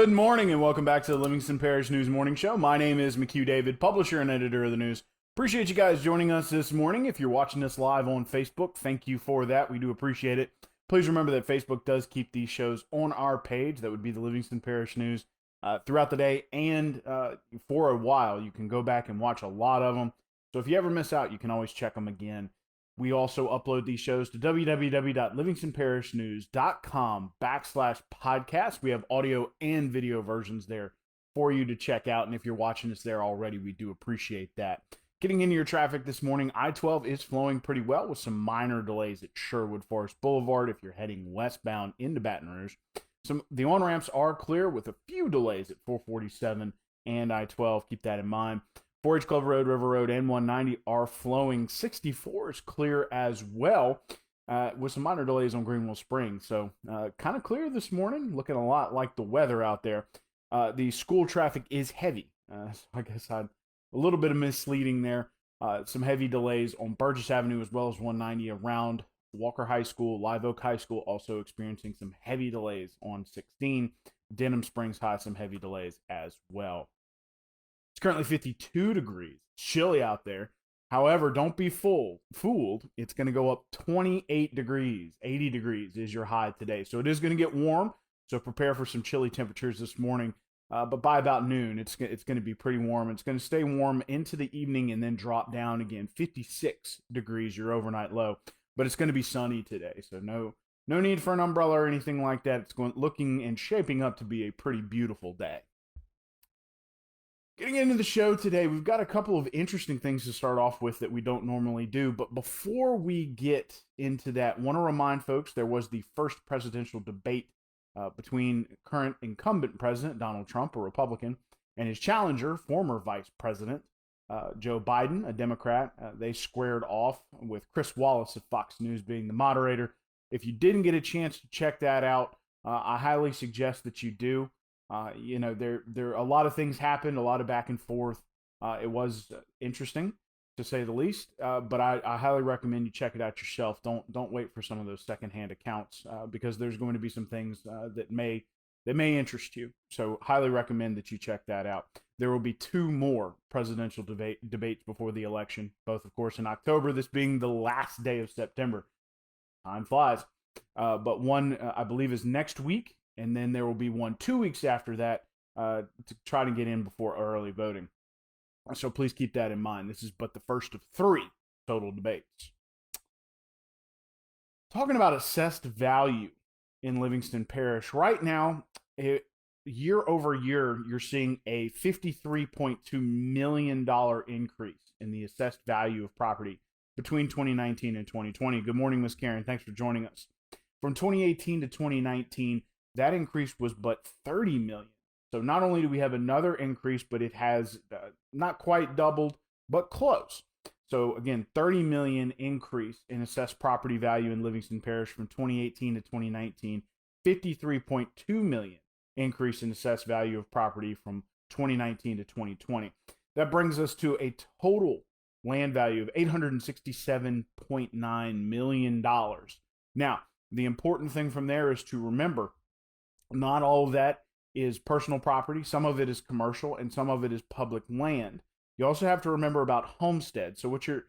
Good morning and welcome back to the Livingston Parish News Morning Show. My name is McHugh David, publisher and editor of the news. Appreciate you guys joining us this morning. If you're watching us live on Facebook, thank you for that. We do appreciate it. Please remember that Facebook does keep these shows on our page. That would be the Livingston Parish News throughout the day and for a while. You can go back and watch a lot of them. So if you ever miss out, you can always check them again. We also upload these shows to www.livingstonparishnews.com/podcast. We have audio and video versions there for you to check out. And if you're watching us there already, we do appreciate that. Getting into your traffic this morning, I-12 is flowing pretty well with some minor delays at Sherwood Forest Boulevard if you're heading westbound into Baton Rouge. The on-ramps are clear with a few delays at 447 and I-12. Keep that in mind. 4H Club Road, River Road, and 190 are flowing. 64 is clear as well, with some minor delays on Greenwell Springs. So kind of clear this morning, looking a lot like the weather out there. The school traffic is heavy. So I guess a little bit of misleading there. Some heavy delays on Burgess Avenue as well as 190 around Walker High School. Live Oak High School also experiencing some heavy delays on 16. Denham Springs High, some heavy delays as well. It's currently 52 degrees. Chilly out there. However, don't be fooled. It's going to go up 28 degrees. 80 degrees is your high today. So it is going to get warm. So prepare for some chilly temperatures this morning. But by about noon, it's going to be pretty warm. It's going to stay warm into the evening and then drop down again. 56 degrees, your overnight low. But it's going to be sunny today. So no need for an umbrella or anything like that. It's looking and shaping up to be a pretty beautiful day. Getting into the show today, we've got a couple of interesting things to start off with that we don't normally do. But before we get into that, I want to remind folks there was the first presidential debate between current incumbent President Donald Trump, a Republican, and his challenger, former Vice President Joe Biden, a Democrat. They squared off with Chris Wallace of Fox News being the moderator. If you didn't get a chance to check that out, I highly suggest that you do. There a lot of things happened, a lot of back and forth. It was interesting, to say the least. But I highly recommend you check it out yourself. Don't wait for some of those secondhand accounts because there's going to be some things that may interest you. So highly recommend that you check that out. There will be two more presidential debates before the election, both of course in October. This being the last day of September. Time flies. But one I believe is next week. And then there will be one 2 weeks after that to try to get in before early voting. So please keep that in mind. This is but the first of 3 total debates. Talking about assessed value in Livingston Parish. Right now, year over year, you're seeing a $53.2 million increase in the assessed value of property between 2019 and 2020. Good morning, Ms. Karen. Thanks for joining us. From 2018 to 2019, that increase was but $30 million. So not only do we have another increase, but it has not quite doubled, but close. So again, $30 million increase in assessed property value in Livingston Parish from 2018 to 2019, $53.2 million increase in assessed value of property from 2019 to 2020. That brings us to a total land value of $867.9 million. Now, the important thing from there is to remember, not all of that is personal property. Some of it is commercial and some of it is public land. You also have to remember about homestead. So what you're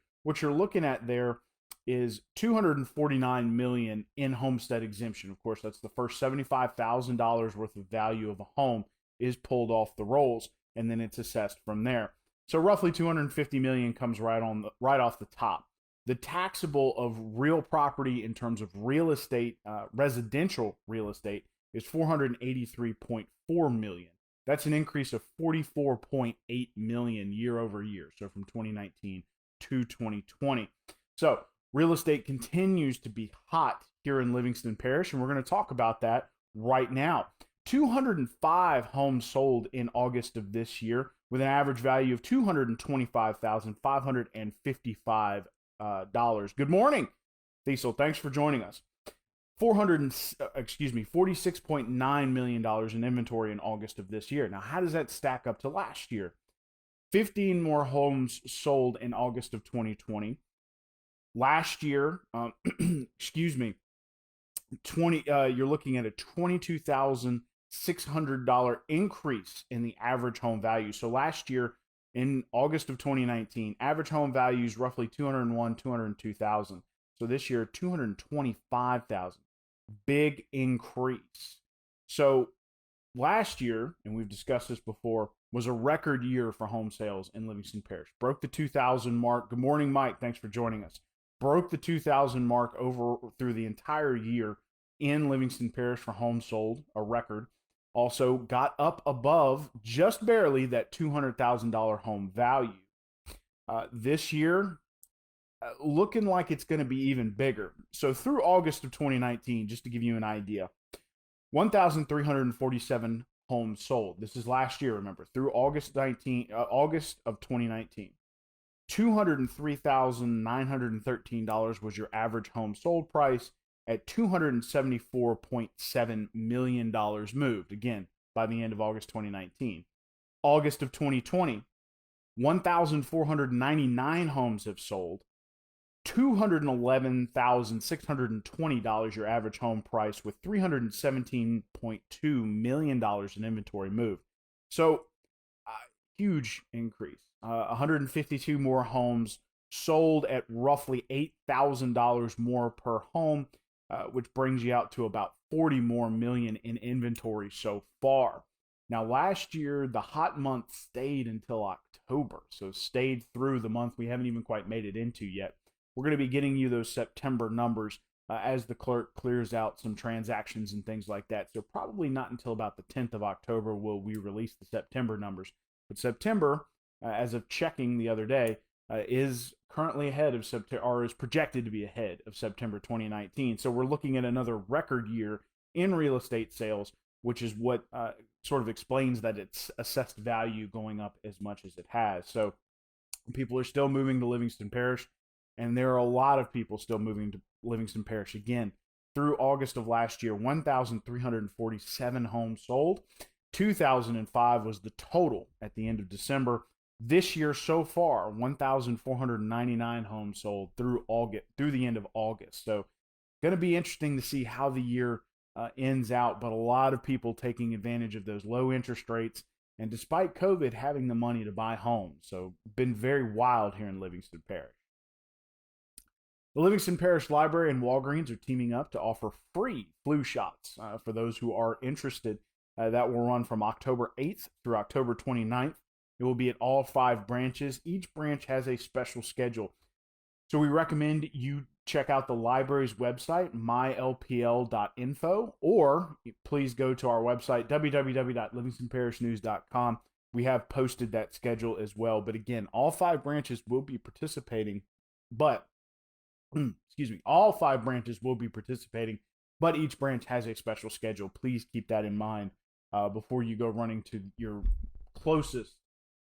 looking at there is $249 million in homestead exemption. Of course, that's the first $75,000 worth of value of a home is pulled off the rolls, and then it's assessed from there. So roughly $250 million comes right off the top. The taxable of real property in terms of real estate, residential real estate, is $483.4 million. That's an increase of $44.8 million year over year. So from 2019 to 2020. So real estate continues to be hot here in Livingston Parish, and we're going to talk about that right now. 205 homes sold in August of this year with an average value of $225,555. Good morning, Cecil. Thanks for joining us. $46.9 million in inventory in August of this year. Now, how does that stack up to last year? 15 more homes sold in August of 2020. Last year, you're looking at a $600 increase in the average home value. So last year in August of 2019, average home values roughly 201, 202,000. So this year 225,000. Big increase. So last year, and we've discussed this before, was a record year for home sales in Livingston Parish. Broke the 2,000 mark. Good morning, Mike. Thanks for joining us. Broke the 2,000 mark over through the entire year in Livingston Parish for homes sold, a record. Also got up above just barely that $200,000 home value. This year, looking like it's going to be even bigger. So through August of 2019, just to give you an idea, 1,347 homes sold. This is last year, remember, through August of 2019. $203,913 was your average home sold price at $274.7 million moved, again, by the end of August 2019. August of 2020, 1,499 homes have sold. $211,620 your average home price with $317.2 million in inventory moved. So, huge increase. 152 more homes sold at roughly $8,000 more per home, which brings you out to about 40 more million in inventory so far. Now, last year, the hot month stayed until October, so stayed through the month we haven't even quite made it into yet. We're going to be getting you those September numbers as the clerk clears out some transactions and things like that. So probably not until about the 10th of October will we release the September numbers. But September, as of checking the other day, is currently ahead of September, or is projected to be ahead of September 2019. So we're looking at another record year in real estate sales, which is what sort of explains that its assessed value going up as much as it has. So people are still moving to Livingston Parish. And there are a lot of people still moving to Livingston Parish. Again, through August of last year, 1,347 homes sold. 2,005 was the total at the end of December. This year so far, 1,499 homes sold through the end of August. So going to be interesting to see how the year ends out. But a lot of people taking advantage of those low interest rates. And despite COVID, having the money to buy homes. So been very wild here in Livingston Parish. The Livingston Parish Library and Walgreens are teaming up to offer free flu shots for those who are interested. That will run from October 8th through October 29th. It will be at all 5 branches. Each branch has a special schedule. So we recommend you check out the library's website, mylpl.info, or please go to our website, www.livingstonparishnews.com. We have posted that schedule as well. But again, all 5 branches will be participating, but all 5 branches will be participating, but each branch has a special schedule. Please keep that in mind before you go running to your closest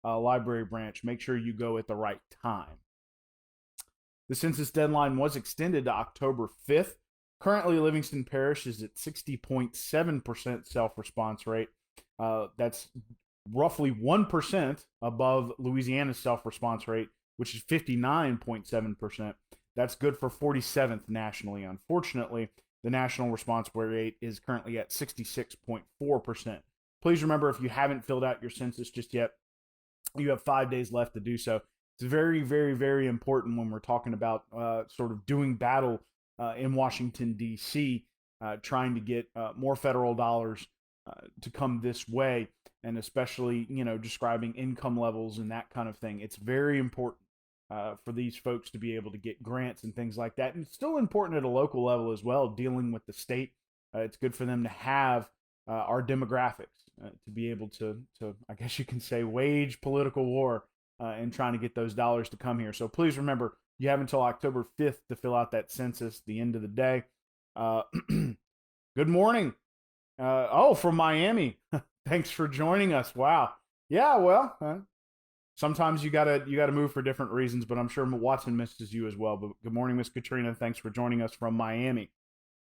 library branch. Make sure you go at the right time. The census deadline was extended to October 5th. Currently, Livingston Parish is at 60.7% self-response rate. That's roughly 1% above Louisiana's self-response rate, which is 59.7%. That's good for 47th nationally. Unfortunately, the national response rate is currently at 66.4%. Please remember, if you haven't filled out your census just yet, you have 5 days left to do so. It's very, very, very important when we're talking about sort of doing battle in Washington, D.C., trying to get more federal dollars to come this way, and especially, describing income levels and that kind of thing. It's very important for these folks to be able to get grants and things like that. And it's still important at a local level as well, dealing with the state. It's good for them to have our demographics to be able to, I guess you can say, wage political war and trying to get those dollars to come here. So please remember, you have until October 5th to fill out that census, the end of the day. Good morning. From Miami. Thanks for joining us. Wow. Yeah, well, sometimes you gotta move for different reasons, but I'm sure Watson misses you as well. But good morning, Miss Katrina. Thanks for joining us from Miami.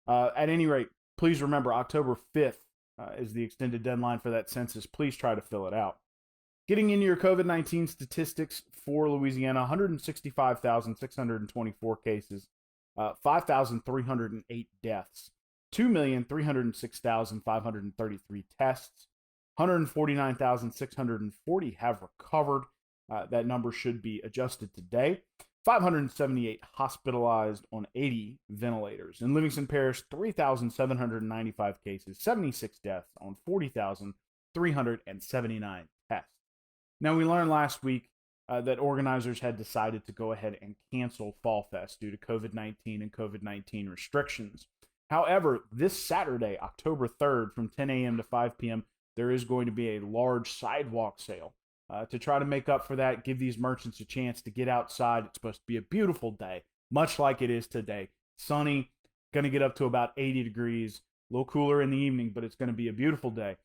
At any rate, please remember, October 5th is the extended deadline for that census. Please try to fill it out. Getting into your COVID-19 statistics for Louisiana, 165,624 cases, 5,308 deaths. 2,306,533 tests. 149,640 have recovered. That number should be adjusted today. 578 hospitalized on 80 ventilators. In Livingston Parish, 3,795 cases, 76 deaths on 40,379 tests. Now, we learned last week that organizers had decided to go ahead and cancel Fall Fest due to COVID-19 and COVID-19 restrictions. However, this Saturday, October 3rd, from 10 a.m. to 5 p.m., there is going to be a large sidewalk sale to try to make up for that, give these merchants a chance to get outside. It's supposed to be a beautiful day, much like it is today. Sunny, going to get up to about 80 degrees, a little cooler in the evening, but it's going to be a beautiful day.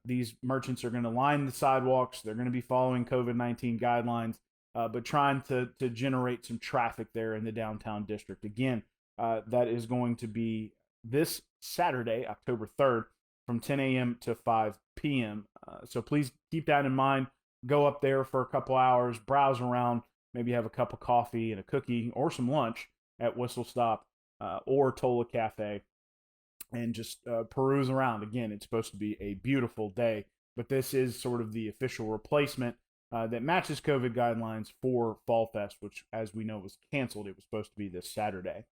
These merchants are going to line the sidewalks. They're going to be following COVID-19 guidelines, but trying to generate some traffic there in the downtown district. Again, that is going to be this Saturday, October 3rd, from 10 a.m. to 5 p.m. So please keep that in mind. Go up there for a couple hours, browse around, maybe have a cup of coffee and a cookie or some lunch at Whistle Stop or Tola Cafe, and just peruse around. Again, it's supposed to be a beautiful day, but this is sort of the official replacement that matches COVID guidelines for Fall Fest, which, as we know, was canceled. It was supposed to be this Saturday.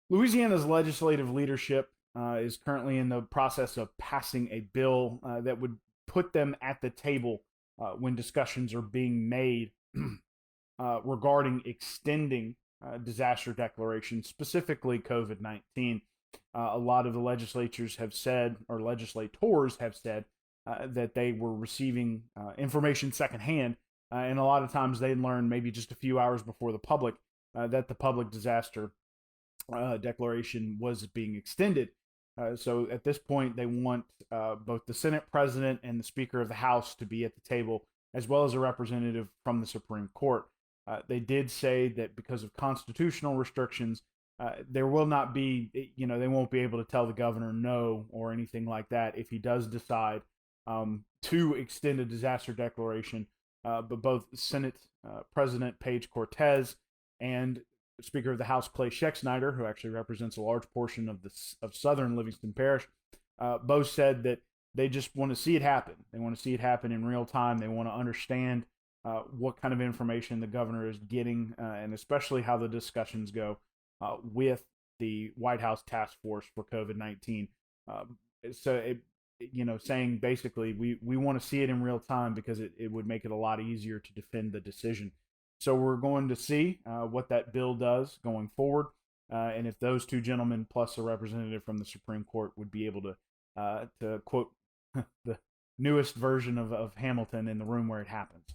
Louisiana's legislative leadership is currently in the process of passing a bill that would put them at the table when discussions are being made regarding extending disaster declarations, specifically COVID-19. A lot of the legislators have said that they were receiving information secondhand, and a lot of times they learn maybe just a few hours before the public that the public disaster declaration was being extended. So at this point, they want both the Senate President and the Speaker of the House to be at the table, as well as a representative from the Supreme Court. They did say that because of constitutional restrictions, there will not be, they won't be able to tell the governor no or anything like that if he does decide to extend a disaster declaration. But both Senate President Paige Cortez and Speaker of the House Clay Schexnayder, who actually represents a large portion of southern Livingston Parish, both said that they just want to see it happen. They want to see it happen in real time. They want to understand what kind of information the governor is getting, and especially how the discussions go with the White House task force for COVID-19. Saying basically we want to see it in real time because it would make it a lot easier to defend the decision. So we're going to see what that bill does going forward, and if those two gentlemen plus a representative from the Supreme Court would be able to quote the newest version of Hamilton in the room where it happens.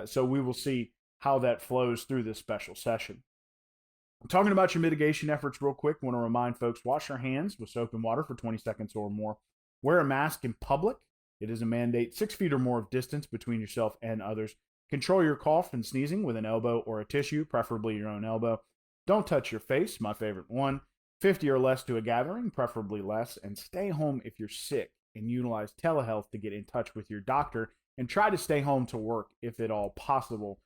So we will see how that flows through this special session. Talking about your mitigation efforts real quick, I want to remind folks, wash your hands with soap and water for 20 seconds or more. Wear a mask in public. It is a mandate. 6 feet or more of distance between yourself and others. Control your cough and sneezing with an elbow or a tissue, preferably your own elbow. Don't touch your face, my favorite one. 50 or less to a gathering, preferably less. And stay home if you're sick, and utilize telehealth to get in touch with your doctor. And try to stay home to work if at all possible.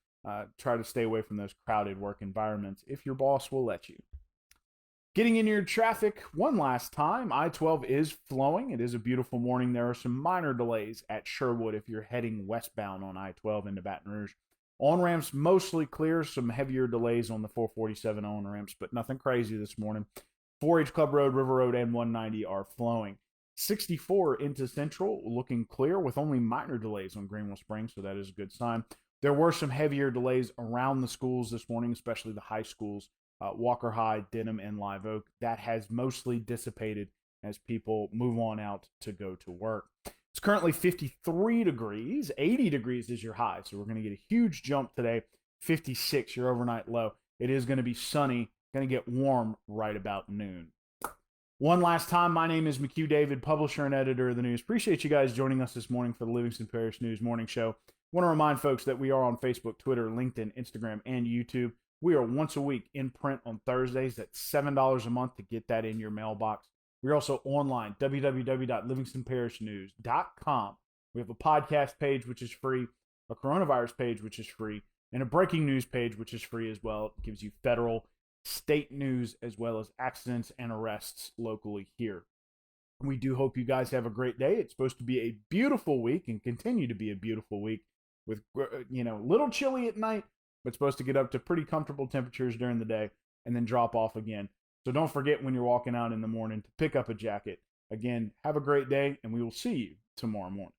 Try to stay away from those crowded work environments if your boss will let you. Getting in your traffic one last time, I-12 is flowing. It is a beautiful morning. There are some minor delays at Sherwood if you're heading westbound on I-12 into Baton Rouge. On-ramps mostly clear. Some heavier delays on the 447 on-ramps, but nothing crazy this morning. 4H Club Road, River Road, and 190 are flowing. 64 into Central looking clear with only minor delays on Greenville Springs, so that is a good sign. There were some heavier delays around the schools this morning, especially the high schools. Walker High, Denham, and Live Oak. That has mostly dissipated as people move on out to go to work. It's currently 53 degrees. 80 degrees is your high, so we're going to get a huge jump today. 56, your overnight low. It is going to be sunny, going to get warm right about noon. One last time, my name is McHugh David, publisher and editor of the news. Appreciate you guys joining us this morning for the Livingston Parish News Morning Show. I want to remind folks that we are on Facebook, Twitter, LinkedIn, Instagram, and YouTube. We are once a week in print on Thursdays. That's $7 a month to get that in your mailbox. We're also online, www.livingstonparishnews.com. We have a podcast page, which is free, a coronavirus page, which is free, and a breaking news page, which is free as well. It gives you federal state news, as well as accidents and arrests locally here. We do hope you guys have a great day. It's supposed to be a beautiful week and continue to be a beautiful week with, a little chilly at night, but supposed to get up to pretty comfortable temperatures during the day and then drop off again. So don't forget when you're walking out in the morning to pick up a jacket. Again, have a great day, and we will see you tomorrow morning.